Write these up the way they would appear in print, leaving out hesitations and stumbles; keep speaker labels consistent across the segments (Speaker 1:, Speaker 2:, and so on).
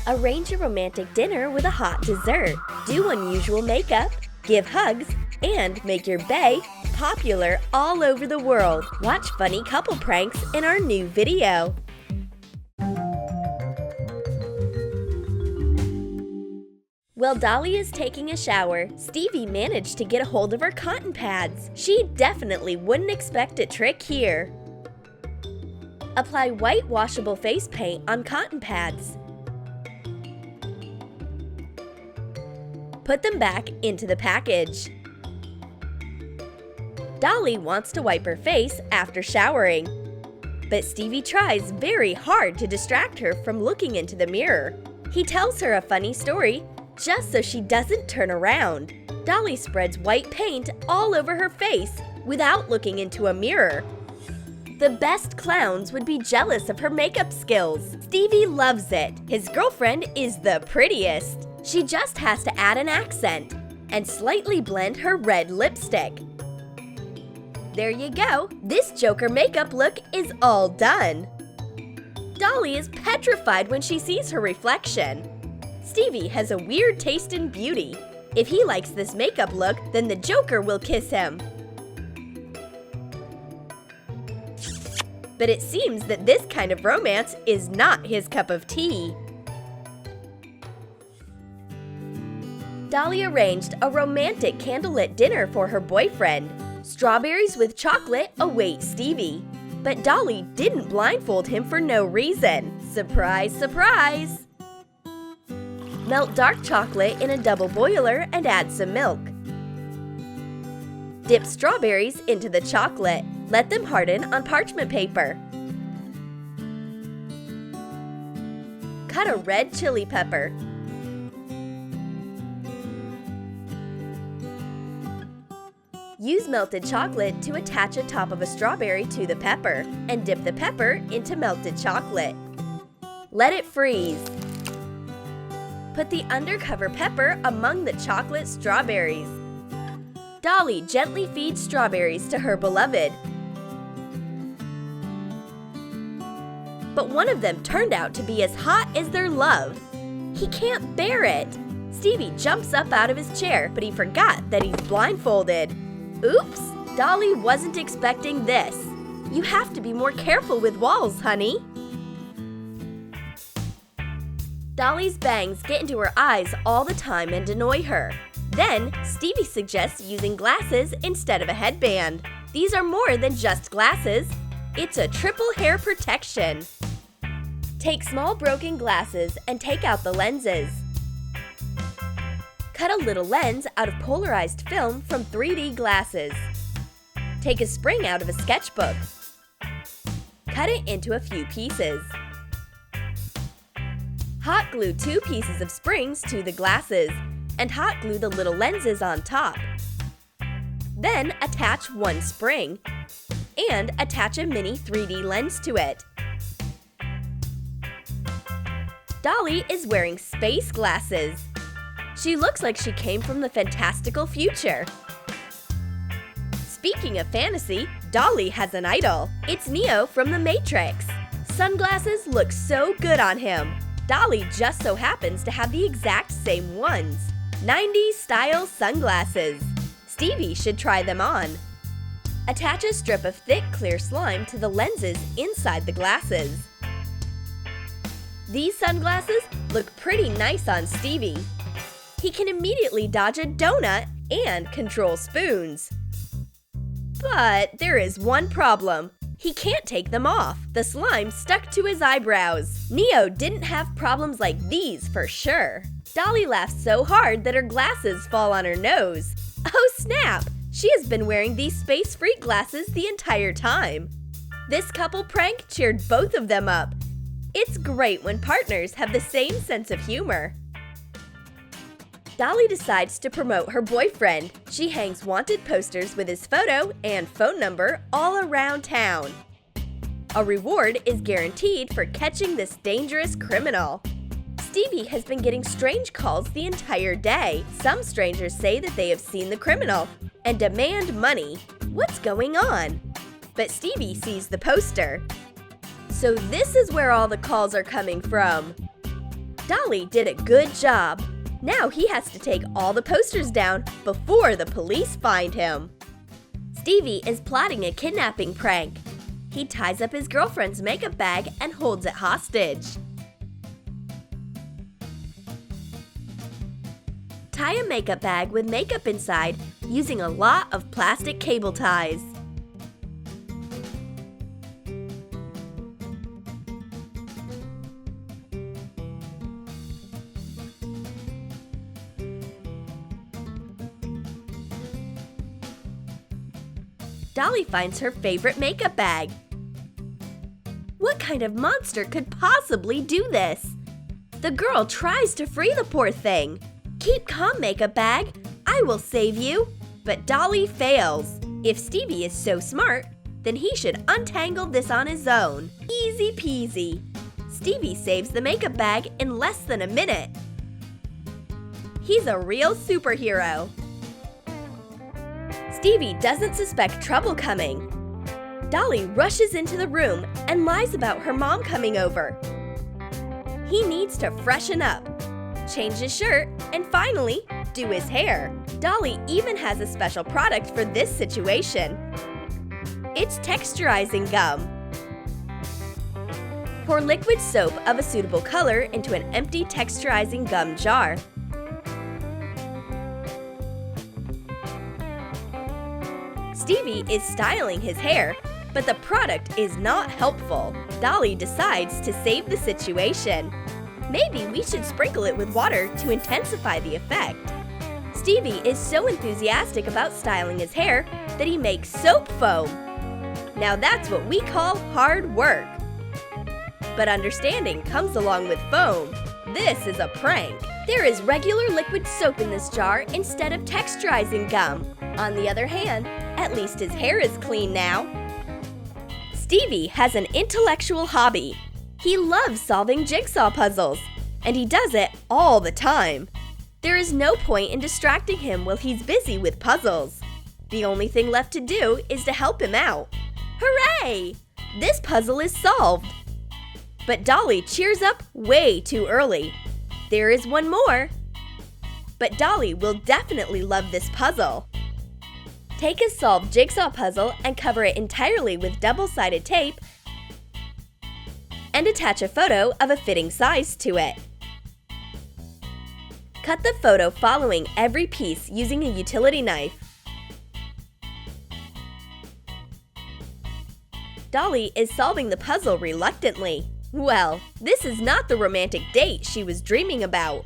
Speaker 1: Arrange a romantic dinner with a hot dessert. Do unusual makeup, give hugs, and make your bae popular all over the world. Watch funny couple pranks in our new video. While Dolly is taking a shower, Stevie managed to get a hold of her cotton pads. She definitely wouldn't expect a trick here. Apply white washable face paint on cotton pads. Put them back into the package. Dolly wants to wipe her face after showering, but Stevie tries very hard to distract her from looking into the mirror. He tells her a funny story just so she doesn't turn around. Dolly spreads white paint all over her face without looking into a mirror. The best clowns would be jealous of her makeup skills. Stevie loves it. His girlfriend is the prettiest. She just has to add an accent and slightly blend her red lipstick. There you go. This Joker makeup look is all done. Dolly is petrified when she sees her reflection. Stevie has a weird taste in beauty. If he likes this makeup look, then the Joker will kiss him. But it seems that this kind of romance is not his cup of tea. Dolly arranged a romantic candlelit dinner for her boyfriend. Strawberries with chocolate await Stevie. But Dolly didn't blindfold him for no reason. Surprise, surprise! Melt dark chocolate in a double boiler and add some milk. Dip strawberries into the chocolate. Let them harden on parchment paper. Cut a red chili pepper. Use melted chocolate to attach a top of a strawberry to the pepper and dip the pepper into melted chocolate. Let it freeze. Put the undercover pepper among the chocolate strawberries. Dolly gently feeds strawberries to her beloved. But one of them turned out to be as hot as their love. He can't bear it. Stevie jumps up out of his chair, but he forgot that he's blindfolded. Oops! Dolly wasn't expecting this. You have to be more careful with walls, honey. Dolly's bangs get into her eyes all the time and annoy her. Then, Stevie suggests using glasses instead of a headband. These are more than just glasses. It's a triple hair protection. Take small broken glasses and take out the lenses. Cut a little lens out of polarized film from 3D glasses. Take a spring out of a sketchbook. Cut it into a few pieces. Hot glue 2 pieces of springs to the glasses and hot glue the little lenses on top. Then attach 1 spring and attach a mini 3D lens to it. Dolly is wearing space glasses. She looks like she came from the fantastical future. Speaking of fantasy, Dolly has an idol. It's Neo from The Matrix. Sunglasses look so good on him. Dolly just so happens to have the exact same ones. 90s style sunglasses. Stevie should try them on. Attach a strip of thick clear slime to the lenses inside the glasses. These sunglasses look pretty nice on Stevie. He can immediately dodge a donut and control spoons. But there is one problem. He can't take them off. The slime stuck to his eyebrows. Neo didn't have problems like these for sure. Dolly laughs so hard that her glasses fall on her nose. Oh snap! She has been wearing these Space Freak glasses the entire time. This couple prank cheered both of them up. It's great when partners have the same sense of humor. Dolly decides to promote her boyfriend. She hangs wanted posters with his photo and phone number all around town. A reward is guaranteed for catching this dangerous criminal. Stevie has been getting strange calls the entire day. Some strangers say that they have seen the criminal and demand money. What's going on? But Stevie sees the poster. So this is where all the calls are coming from. Dolly did a good job. Now he has to take all the posters down before the police find him. Stevie is plotting a kidnapping prank. He ties up his girlfriend's makeup bag and holds it hostage. Tie a makeup bag with makeup inside using a lot of plastic cable ties. Dolly finds her favorite makeup bag. What kind of monster could possibly do this? The girl tries to free the poor thing. Keep calm, makeup bag. I will save you. But Dolly fails. If Stevie is so smart, then he should untangle this on his own. Easy peasy. Stevie saves the makeup bag in less than a minute. He's a real superhero. Stevie doesn't suspect trouble coming. Dolly rushes into the room and lies about her mom coming over. He needs to freshen up, change his shirt, and finally, do his hair. Dolly even has a special product for this situation. It's texturizing gum. Pour liquid soap of a suitable color into an empty texturizing gum jar. Stevie is styling his hair, but the product is not helpful. Dolly decides to save the situation. Maybe we should sprinkle it with water to intensify the effect. Stevie is so enthusiastic about styling his hair that he makes soap foam. Now that's what we call hard work. But understanding comes along with foam. This is a prank. There is regular liquid soap in this jar instead of texturizing gum. On the other hand, at least his hair is clean now. Stevie has an intellectual hobby. He loves solving jigsaw puzzles, and he does it all the time. There is no point in distracting him while he's busy with puzzles. The only thing left to do is to help him out. Hooray! This puzzle is solved. But Dolly cheers up way too early. There is one more. But Dolly will definitely love this puzzle. Take a solved jigsaw puzzle and cover it entirely with double-sided tape and attach a photo of a fitting size to it. Cut the photo following every piece using a utility knife. Dolly is solving the puzzle reluctantly. Well, this is not the romantic date she was dreaming about.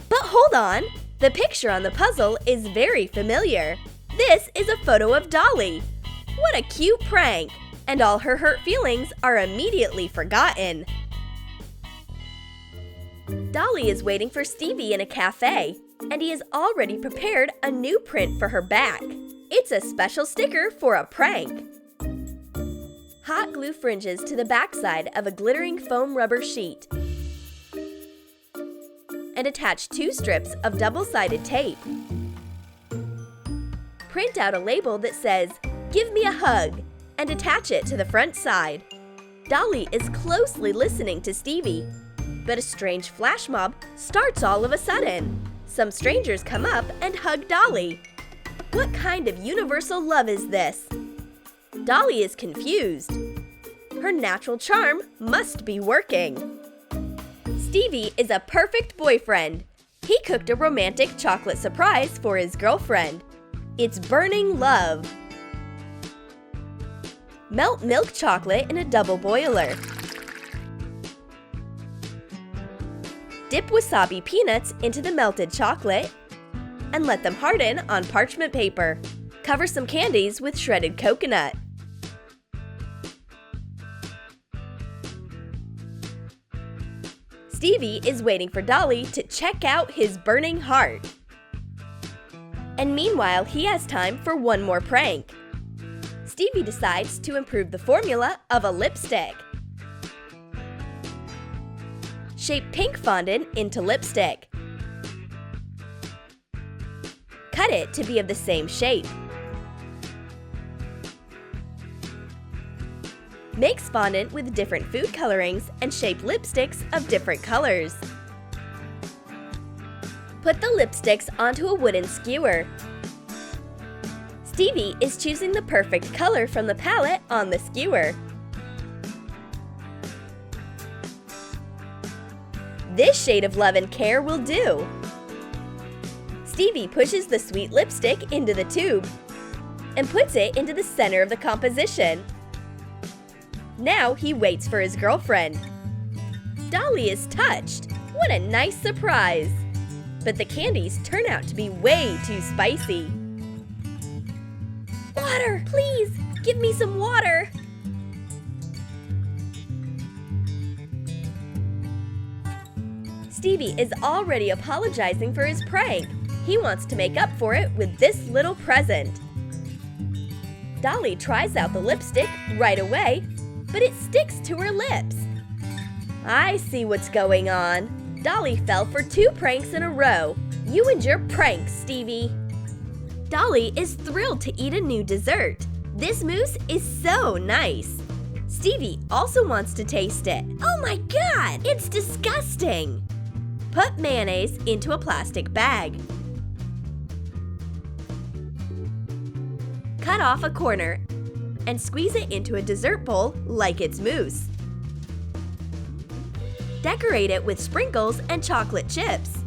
Speaker 1: But hold on! The picture on the puzzle is very familiar. This is a photo of Dolly. What a cute prank! And all her hurt feelings are immediately forgotten. Dolly is waiting for Stevie in a cafe, and he has already prepared a new print for her back. It's a special sticker for a prank. Hot glue fringes to the backside of a glittering foam rubber sheet and attach 2 strips of double-sided tape. Print out a label that says, "Give me a hug," and attach it to the front side. Dolly is closely listening to Stevie, but a strange flash mob starts all of a sudden. Some strangers come up and hug Dolly. What kind of universal love is this? Dolly is confused. Her natural charm must be working. Stevie is a perfect boyfriend. He cooked a romantic chocolate surprise for his girlfriend. It's burning love. Melt milk chocolate in a double boiler. Dip wasabi peanuts into the melted chocolate and let them harden on parchment paper. Cover some candies with shredded coconut. Stevie is waiting for Dolly to check out his burning heart. And meanwhile, he has time for one more prank. Stevie decides to improve the formula of a lipstick. Shape pink fondant into lipstick. Cut it to be of the same shape. Mix fondant with different food colorings and shape lipsticks of different colors. Put the lipsticks onto a wooden skewer. Stevie is choosing the perfect color from the palette on the skewer. This shade of Love and Care will do. Stevie pushes the sweet lipstick into the tube and puts it into the center of the composition. Now he waits for his girlfriend. Dolly is touched. What a nice surprise! But the candies turn out to be way too spicy. Water, please! Give me some water! Stevie is already apologizing for his prank. He wants to make up for it with this little present. Dolly tries out the lipstick right away, but it sticks to her lips. I see what's going on. Dolly fell for 2 pranks in a row. You and your pranks, Stevie. Dolly is thrilled to eat a new dessert. This mousse is so nice. Stevie also wants to taste it. Oh my God, it's disgusting! Put mayonnaise into a plastic bag. Cut off a corner and squeeze it into a dessert bowl like it's mousse. Decorate it with sprinkles and chocolate chips.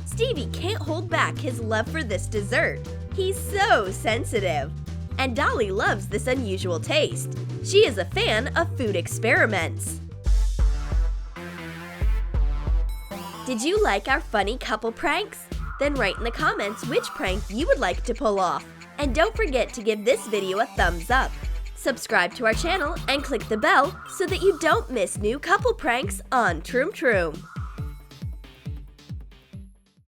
Speaker 1: Stevie can't hold back his love for this dessert. He's so sensitive. And Dolly loves this unusual taste. She is a fan of food experiments. Did you like our funny couple pranks? Then write in the comments which prank you would like to pull off. And don't forget to give this video a thumbs up. Subscribe to our channel and click the bell so that you don't miss new couple pranks on Troom.